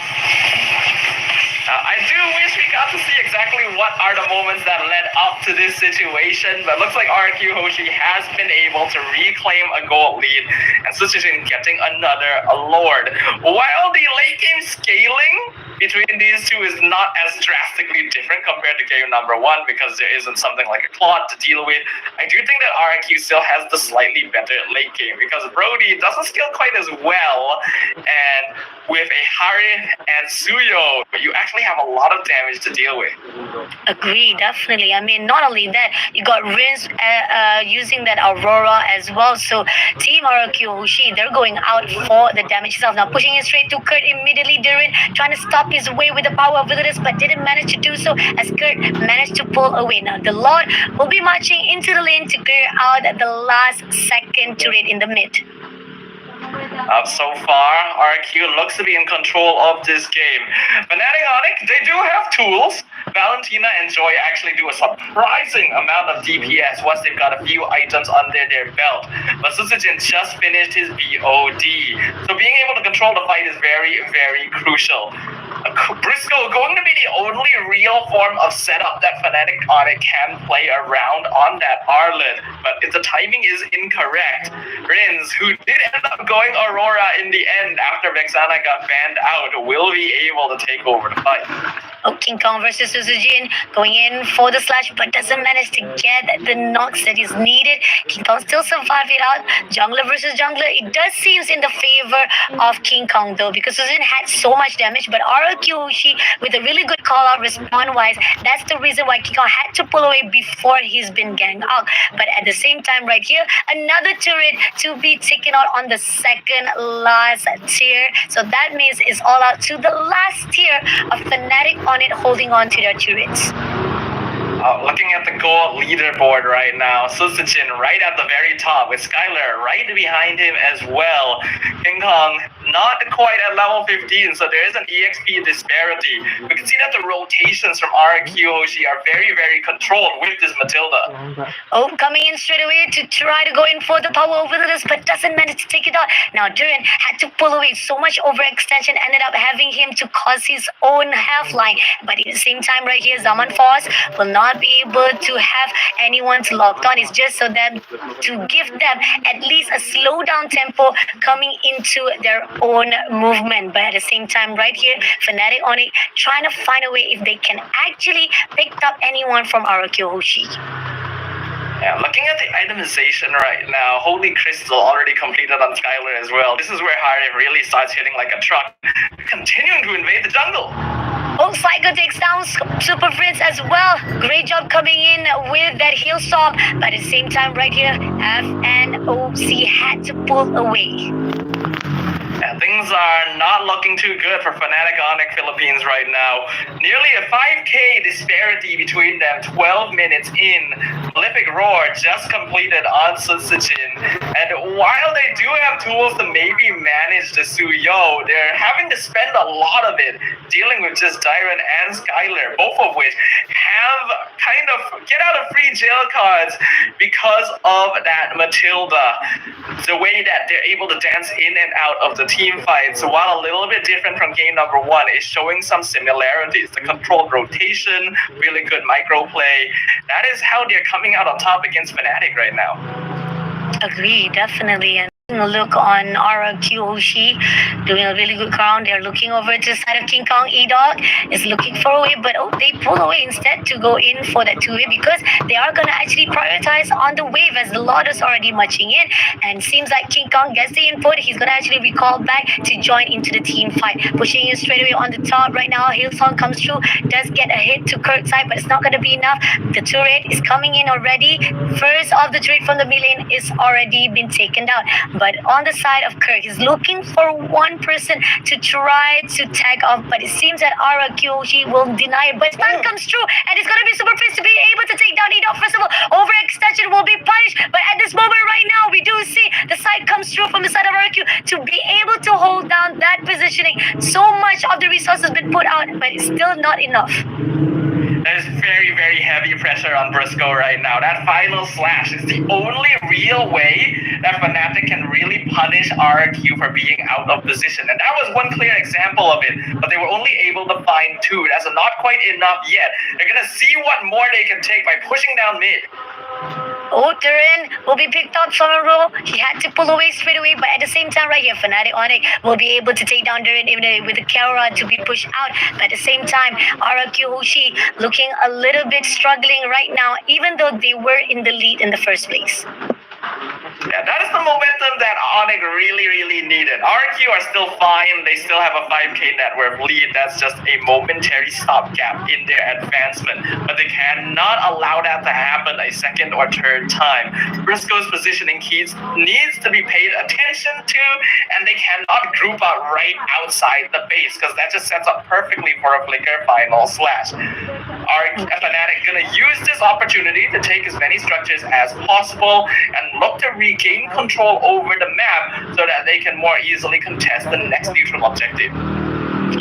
I do wish we got to see exactly what are the moments that led up to this situation, but looks like RRQ Hoshi has been able to reclaim a gold lead, and Suchijin getting another Lord. While the late game scaling between these two is not as drastically different compared to game number 1, because there isn't something like a Claude to deal with, I do think that RRQ still has the slightly better late game, because Brody doesn't scale quite as well, and with a Harith and Suyo, you actually have a lot of damage to deal with. Agree, definitely. I mean, not only that, you got Rinz using that Aurora as well. So Team RRQ Hoshi, they're going out for the damage itself. Now pushing it straight to Kurt immediately. Durin trying to stop his way with the power of Wilderness, but didn't manage to do so, as Kurt managed to pull away. Now the Lord will be marching into the lane to clear out the last second turret in the mid. So far, RRQ looks to be in control of this game. Fnatic Onyx, they do have tools. Valentina and Joy actually do a surprising amount of DPS once they've got a few items under their belt. But Susujin just finished his BOD. So being able to control the fight is very, very crucial. Briscoe going to be the only real form of setup that Fnatic Onyx can play around on that Arlet. But if the timing is incorrect, Rinz, who did end up going Aurora in the end after Vexana got banned out, will be able to take over the fight. Oh, King Kong versus Susujin going in for the slash, but doesn't manage to get the knocks that is needed. King Kong still survive it out. Jungler versus jungler, it does seem in the favor of King Kong though, because Susujin had so much damage, but RRQ RRQ Hoshi with a really good call out respawn-wise. That's the reason why King Kong had to pull away before he's been ganged out. But at the same time, right here, another turret to be taken out on the second last tier. So that means it's all out to the last tier of Fnatic on it, holding on to their turrets. Looking at the gold leaderboard right now, Susichin right at the very top with Skylar right behind him as well. King Kong not quite at level 15, so there is an EXP disparity. We can see that the rotations from RRQ Hoshi are very, very controlled with this Matilda. Oh, coming in straight away to try to go in for the power over this, but doesn't manage to take it out. Now, Duran had to pull away. So much overextension ended up having him to cause his own half line. But at the same time, right here, Zaman Force will not be able to have anyone to locked on. It's just so that to give them at least a slow down tempo coming into their own movement. But at the same time, right here, Fnatic on it, trying to find a way if they can actually pick up anyone from RRQ Hoshi. Yeah, looking at the itemization right now, Holy Crystal already completed on Skylar as well. This is where Harry really starts hitting like a truck, continuing to invade the jungle. Oh, Psycho takes down Super Prince as well. Great job coming in with that heal storm. But at the same time, right here, FNOP had to pull away. Yeah, things are not looking too good for Fnatic Onyx Philippines right now. Nearly a 5k disparity between them, 12 minutes in. Prolific Roar just completed on Susichin. And while they do have tools to maybe manage the Suyo, they're having to spend a lot of it dealing with just Dyron and Skylar, both of which have kind of get out of free jail cards because of that Matilda. The way that they're able to dance in and out of the team fight. So while a little bit different from game number 1, is showing some similarities. The controlled rotation, really good micro play. That is how they're coming out on top against Fnatic right now. Agree, definitely. And a look on RRQ Hoshi doing a really good count. They're looking over to the side of King Kong. E-Dog is looking for a way, but they pull away instead to go in for that two-way because they are going to actually prioritize on the wave as the Lord is already marching in. And seems like King Kong gets the input. He's going to actually recall back to join into the team fight. Pushing in straight away on the top right now. Hillsong comes through, does get a hit to Kirk's side, but it's not going to be enough. The turret is coming in already. First of the turret from the mid lane is already been taken down. But on the side of Kirk, he's looking for one person to try to tag off, but it seems that RRQ Hoshi will deny it. But stun comes through, and it's going to be Super Prince to be able to take down E-Dog. First of all, overextension will be punished, but at this moment right now, we do see the side comes through from the side of RRQ to be able to hold down that positioning. So much of the resources has been put out, but it's still not enough. There's very, very heavy pressure on Briscoe right now. That final slash is the only real way that Fnatic can really punish RRQ for being out of position. And that was one clear example of it, but they were only able to find 2. That's not quite enough yet. They're going to see what more they can take by pushing down mid. Oh, Turin will be picked up from a row. He had to pull away straight away, but at the same time right here, Fnatic Onyx will be able to take down Turin even with the Kara to be pushed out. But at the same time, RRQ Hoshi looking a little bit struggling right now, even though they were in the lead in the first place. Yeah, that is the momentum that Onyx really, really needed. RRQ are still fine. They still have a 5k net worth lead. That's just a momentary stopgap in their advancement. But they cannot allow that to happen a second or third time. Briscoe's positioning keys needs to be paid attention to, and they cannot group up right outside the base because that just sets up perfectly for a flicker final slash. Fnatic gonna use this opportunity to take as many structures as possible and look to regain control over the map so that they can more easily contest the next neutral objective.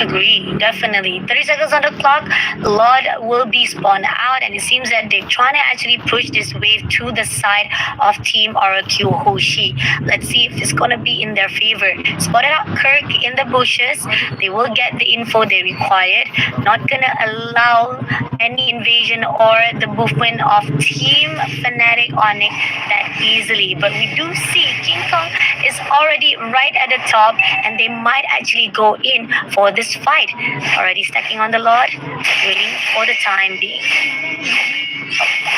Agree, definitely. 30 seconds on the clock. Lord will be spawned out, and it seems that they're trying to actually push this wave to the side of Team RRQ Hoshi. Let's see if it's gonna be in their favor. Spotted out Kirk in the bushes. They will get the info they required. Not gonna allow any invasion or the movement of Team Fnatic Onyx that easily. But we do see King Kong is already right at the top, and they might actually go in for this this fight. Already stacking on the Lord, waiting for the time being.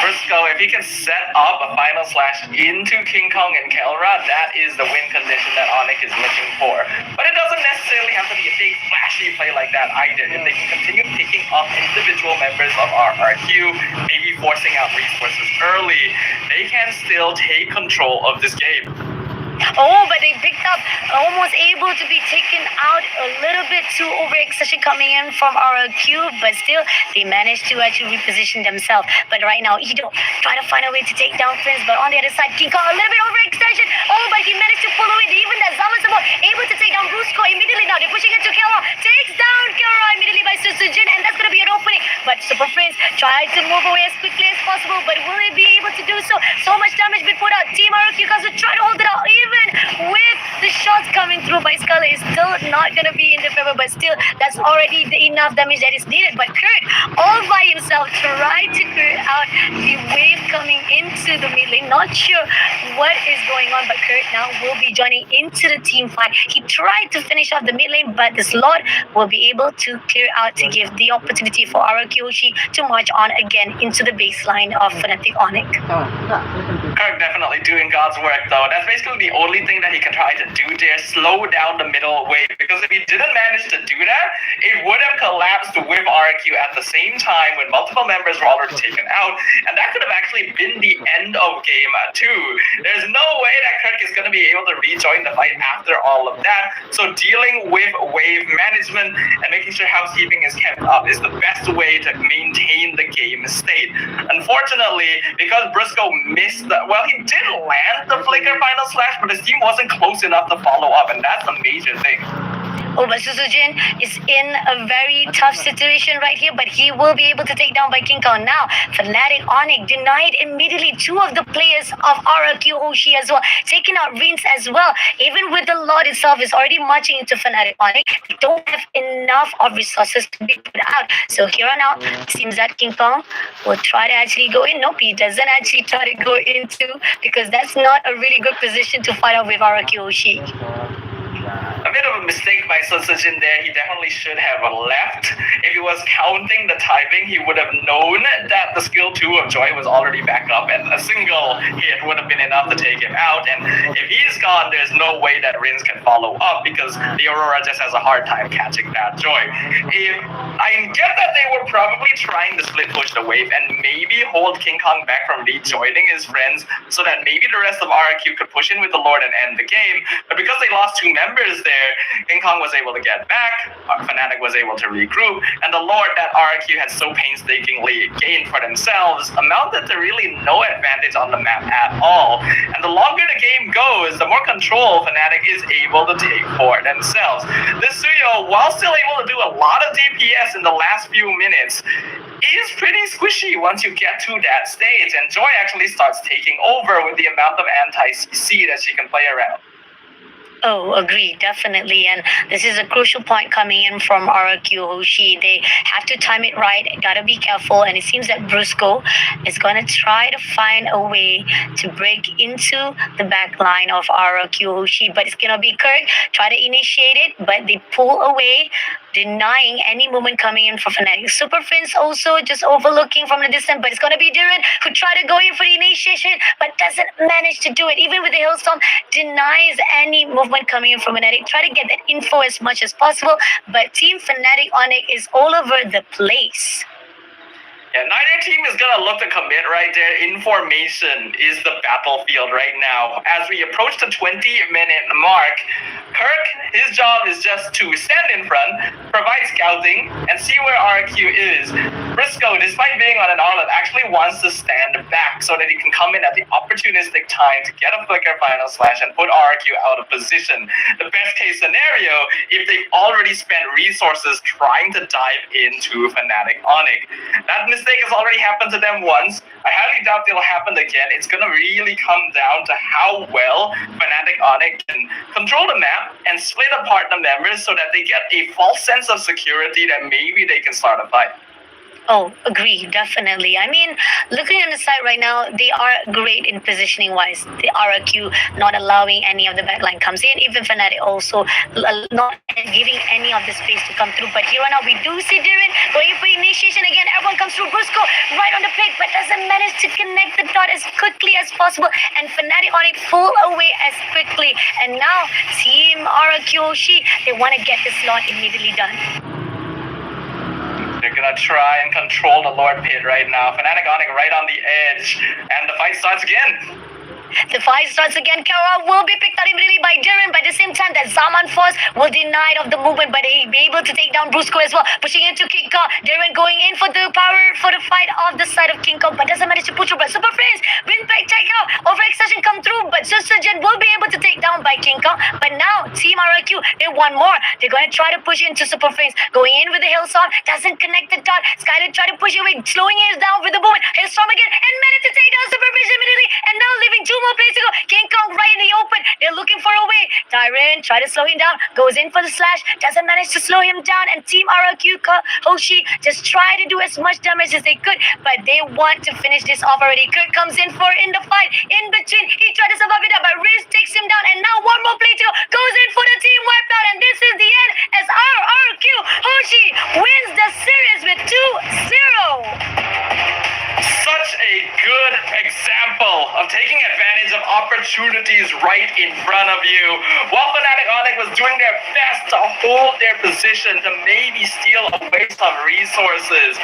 Briscoe, if he can set up a final slash into King Kong and Kelra, that is the win condition that Onyx is looking for. But it doesn't necessarily have to be a big flashy play like that either. If they can continue picking up individual members of RRQ, maybe forcing out resources early, they can still take control of this game. Oh, but they picked up, almost able to be taken out a little bit too overextension coming in from RRQ, but still they managed to actually reposition themselves. But right now, Edo trying to find a way to take down Prince, but on the other side, King Kong a little bit overextension. Oh, but he managed to pull away. Even that Zamasamu able to take down Brusco immediately now. They're pushing into Kelra, takes down Kelra immediately by Susujin, and that's going to be an opening. But Super Prince tried to move away as quickly as possible, but will he be able to do so? So much damage been put out. Team RRQ Kazu trying to hold it out, even with the shots coming through by Scarlet, is still not going to be in the favor, but still that's already the enough damage that is needed. But Kurt all by himself tried to clear out the wave coming into the mid lane. Not sure what is going on, but Kurt now will be joining into the team fight. He tried to finish off the mid lane, but the slot will be able to clear out to give the opportunity for RRQ Hoshi to march on again into the baseline of Fnatic Onyx. Kirk definitely doing God's work though. That's basically the only thing that he can try to do there, slow down the middle wave, because if he didn't manage to do that, it would have collapsed with RRQ at the same time when multiple members were already taken out, and that could have actually been the end of game 2. There's no way that Kirk is going to be able to rejoin the fight after all of that, so dealing with wave management and making sure housekeeping is kept up is the best way to maintain the game state. Unfortunately, because Briscoe missed he did land the flicker final slash, but his team wasn't close enough to follow up, and that's a major thing. Oh, but Susujin is in a very tough situation right here, but he will be able to take down by King Kong. Now, Fnatic Onyx denied immediately 2 of the players of RRQ Hoshi as well, taking out Reens as well. Even with the Lord itself is already marching into Fnatic Onyx, they don't have enough of resources to be put out. So here on out, it seems that King Kong will try to actually go in. Nope, he doesn't actually try to go into, because that's not a really good position to fight out with RRQ Hoshi. A bit of a mistake by Susujin there. He definitely should have left. If he was counting the timing, he would have known that the skill 2 of Joy was already back up, and a single hit would have been enough to take him out. And if he's gone, there's no way that Rins can follow up, because the Aurora just has a hard time catching that Joy. I get that they were probably trying to split push the wave and maybe hold King Kong back from rejoining his friends, so that maybe the rest of RRQ could push in with the Lord and end the game. But because they lost 2 members there, King Kong was able to get back, Fnatic was able to regroup, and the Lord that RRQ had so painstakingly gained for themselves amounted to really no advantage on the map at all. And the longer the game goes, the more control Fnatic is able to take for themselves. This Suyo, while still able to do a lot of DPS in the last few minutes, is pretty squishy once you get to that stage, and Joy actually starts taking over with the amount of anti-CC that she can play around. Oh, agree, definitely. And this is a crucial point coming in from RRQ Hoshi. They have to time it right, gotta be careful. And it seems that Brusco is gonna try to find a way to break into the back line of RRQ Hoshi, but it's gonna be Kirk, try to initiate it, but they pull away, denying any movement coming in from Fnatic. Super Prince also just overlooking from the distance, but it's gonna be Duran who try to go in for the initiation, but doesn't manage to do it. Even with the Hailstorm, denies any movement coming in from Fnatic. Try to get that info as much as possible, but Team Fnatic Onyx is all over the place. Yeah, neither team is going to look to commit right there. Information is the battlefield right now. As we approach the 20-minute mark, Kirk, his job is just to stand in front, provide scouting, and see where RRQ is. Briscoe, despite being on an island, actually wants to stand back so that he can come in at the opportunistic time to get a flicker final slash and put RRQ out of position. The best case scenario, if they've already spent resources trying to dive into Fnatic Onyx. That mistake has already happened to them once. I highly doubt it'll happen again. It's going to really come down to how well Fnatic Onyx can control the map and split apart the members so that they get a false sense of security that maybe they can start a fight. Oh, agree, definitely. I mean, looking on the side right now, they are great in positioning wise. The RRQ not allowing any of the backline comes in, even Fnatic also not giving any of the space to come through. But here right now, we do see Darren going for initiation again. Everyone comes through. Brusco right on the pick, but doesn't manage to connect the dot as quickly as possible. And Fnatic on it pull away as quickly. And now, Team RRQ Hoshi, they want to get this slot immediately done. They're gonna try and control the Lord Pit right now. Fnatic Onyx right on the edge, and the fight starts again. The fight starts again. Kara will be picked out immediately by Darren. By the same time, that Zaman Force will deny of the movement, but he'll be able to take down Brusco as well. Pushing into King Kong. Darren going in for the power for the fight off the side of King Kong, but doesn't manage to push through. But Super Friends, win back, check out. Overextension come through, but Sustagen will be able to take down by King Kong. But now, Team RRQ, they want more. They're going to try to push into Super Friends. Going in with the Hailstorm, doesn't connect the dot. Skyler try to push away, slowing it down with the movement. Hailstorm again, and managed to take down Super Friends immediately. And now leaving two more plays to go. King Kong right in the open. They're looking for a way. Tyron try to slow him down. Goes in for the slash. Doesn't manage to slow him down. And Team RRQ Hoshi just try to do as much damage as they could. But they want to finish this off already. Kurt comes in the fight. In between. He tried to survive it up. But Riz takes him down. And now one more play to go. Goes in for the team wipeout. And this is the end as RRQ Hoshi wins the series with 2-0. Such a good example of taking advantage of opportunities right in front of you. While Fnatic Onyx was doing their best to hold their position, to maybe steal away some resources,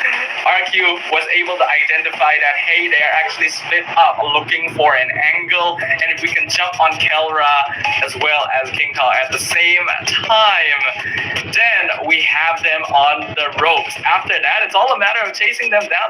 RQ was able to identify that, hey, they are actually split up looking for an angle, and if we can jump on Kelra as well as King Kong at the same time, then we have them on the ropes. After that, it's all a matter of chasing them down.